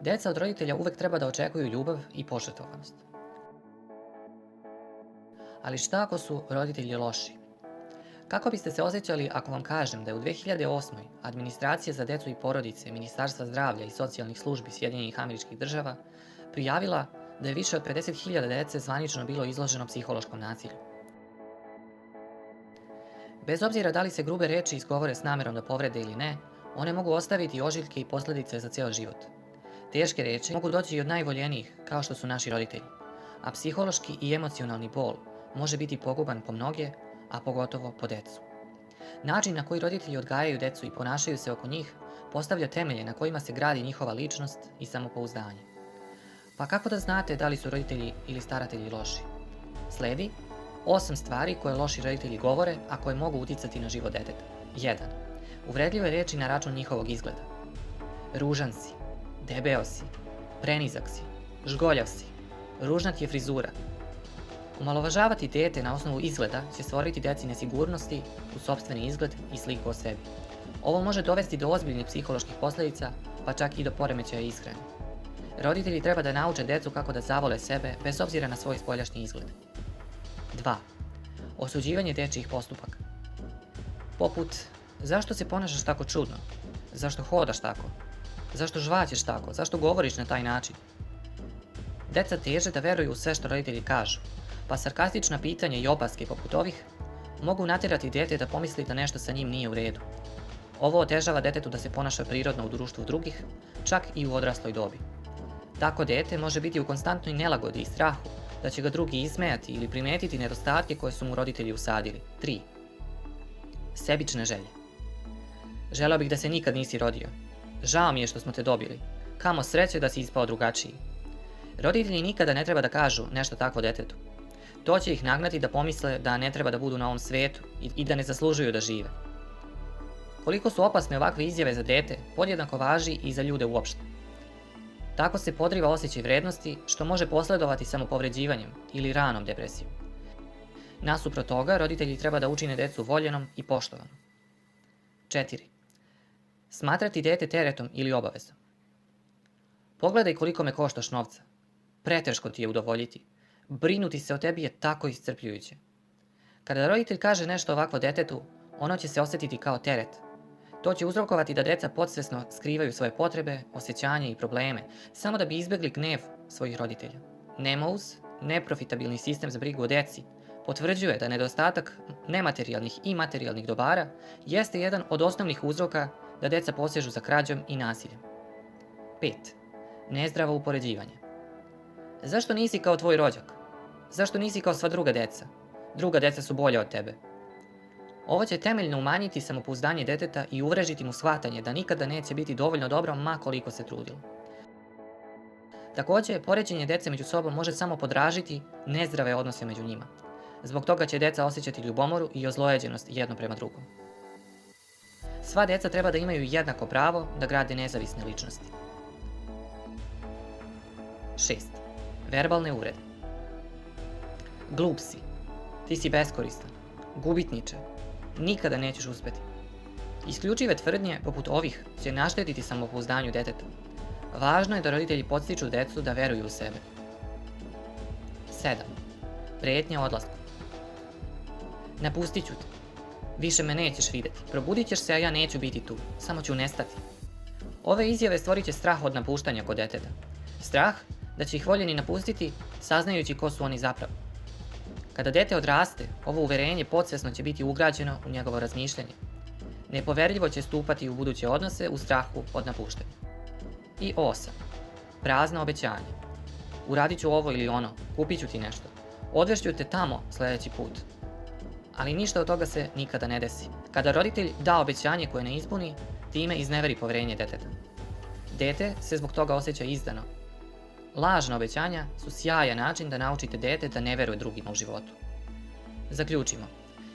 Deca od roditelja uvek treba da očekuju ljubav i požrtvovanost. Ali šta ako su roditelji loši? Kako biste se osjećali ako vam kažem da je u 2008. Administracija za decu i porodice Ministarstva zdravlja i socijalnih službi Sjedinjenih Američkih Država prijavila da je više od 50.000 dece zvanično bilo izloženo psihološkom nasilju? Bez obzira da li se grube reči izgovore s namerom da povrede ili ne, one mogu ostaviti ožiljke i posljedice za ceo život. Teške reči mogu doći i od najvoljenijih, kao što su naši roditelji, a psihološki i emocionalni bol može biti poguban po mnoge, a pogotovo po decu. Način na koji roditelji odgajaju decu i ponašaju se oko njih postavlja temelje na kojima se gradi njihova ličnost i samopouzdanje. Pa kako da znate da li su roditelji ili staratelji loši? Sledi 8 stvari koje loši roditelji govore, a koje mogu uticati na život deteta. 1. Uvredljive reči na račun njihovog izgleda. Ružan si, debeo si, prenizak si, žgoljav si, ružna ti je frizura. Omalovažavati dete na osnovu izgleda će stvoriti deci nesigurnosti u sopstveni izgled i sliku o sebi. Ovo može dovesti do ozbiljnih psiholoških posljedica, pa čak i do poremećaja ishrane. Roditelji treba da nauče decu kako da zavole sebe bez obzira na svoj spoljašnji izgled. 2. Osuđivanje dečijih postupaka. Poput, zašto se ponašaš tako čudno? Zašto hodaš tako? Zašto žvaćeš tako? Zašto govoriš na taj način? Deca teže da veruju u sve što roditelji kažu, pa sarkastična pitanja i opaske poput ovih mogu natjerati dete da pomisli da nešto sa njim nije u redu. Ovo otežava detetu da se ponaša prirodno u društvu drugih, čak i u odrasloj dobi. Tako dete može biti u konstantnoj nelagodi i strahu da će ga drugi ismejati ili primetiti nedostatke koje su mu roditelji usadili. 3. Sebične želje. Želeo bih da se nikad nisi rodio. Žao mi je što smo te dobili. Kamo sreće da si ispao drugačiji. Roditelji nikada ne treba da kažu nešto tako detetu. To će ih nagnati da pomisle da ne treba da budu na ovom svetu i da ne zaslužuju da žive. Koliko su opasne ovakve izjave za dete, podjednako važi i za ljude uopšte. Tako se podriva osjećaj vrednosti, što može posledovati samopovređivanjem ili ranom depresijom. Nasuprot toga, roditelji treba da učine decu voljenom i poštovanom. 4. Smatrati dete teretom ili obavezom. Pogledaj koliko me koštaš novca. Preteško ti je udovoljiti. Brinuti se o tebi je tako iscrpljujuće. Kada roditelj kaže nešto ovakvo detetu, ono će se osjetiti kao teret. To će uzrokovati da deca podsvesno skrivaju svoje potrebe, osjećanja i probleme, samo da bi izbjegli gnev svojih roditelja. NEMOUS, neprofitabilni sistem za brigu o deci, potvrđuje da nedostatak nematerijalnih i materijalnih dobara jeste jedan od osnovnih uzroka da deca posežu za krađom i nasiljem. 5. Nezdravo upoređivanje. Zašto nisi kao tvoj rođak? Zašto nisi kao sva druga deca? Druga deca su bolja od tebe. Ovo će temeljno umanjiti samopouzdanje deteta i uvrežiti mu shvatanje da nikada neće biti dovoljno dobro ma koliko se trudilo. Također, poređenje dece među sobom može samo podražiti nezdrave odnose među njima. Zbog toga će deca osjećati ljubomoru i ozlojeđenost jedno prema drugom. Sva deca treba da imaju jednako pravo da grade nezavisne ličnosti. 6. Verbalne uvrede. Glup si. Ti si beskoristan. Gubitniče. Nikada nećeš uspeti. Isključive tvrdnje poput ovih će naštetiti samopouzdanju deteta. Važno je da roditelji podstiču decu da veruju u sebe. 7. Prijetnja odlaskom. Napustit ću te. Više me nećeš vidjeti. Probudit ćeš se, a ja neću biti tu. Samo ću nestati. Ove izjave stvorit će strah od napuštanja kod deteta. Strah da će ih voljeni napustiti, saznajući ko su oni zapravo. Kada dete odraste, ovo uverenje podsvesno će biti ugrađeno u njegovo razmišljanje. Nepoverljivo će stupati u buduće odnose u strahu od napuštanja. I 8. Prazna obećanja. Uradit ću ovo ili ono, kupit ću ti nešto. Odvešću te tamo sljedeći put. Ali ništa od toga se nikada ne desi. Kada roditelj da obećanje koje ne ispuni, time izneveri poverenje deteta. Dete se zbog toga osjeća izdano. Lažna obećanja su sjajan način da naučite dete da ne veruje drugima u životu. Zaključimo.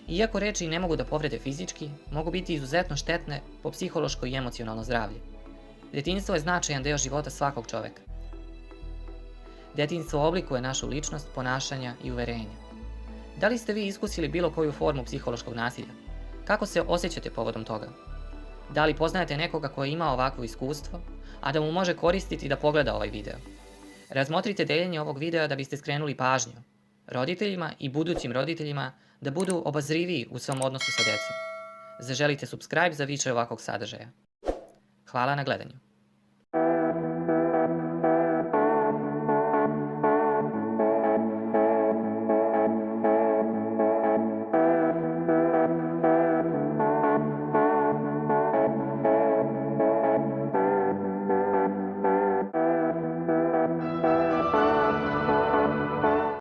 Iako reči ne mogu da povrede fizički, mogu biti izuzetno štetne po psihološko i emocionalno zdravlje. Detinjstvo je značajan deo života svakog čoveka. Detinjstvo oblikuje našu ličnost, ponašanja i uverenja. Da li ste vi iskusili bilo koju formu psihološkog nasilja? Kako se osjećate povodom toga? Da li poznajete nekoga ko je imao ovakvo iskustvo? a da mu može koristiti da pogleda ovaj video. Razmotrite deljenje ovog videa da biste skrenuli pažnju roditeljima i budućim roditeljima da budu obazriviji u svom odnosu sa decom. Zaželite subscribe za više ovakvog sadržaja. Hvala na gledanju.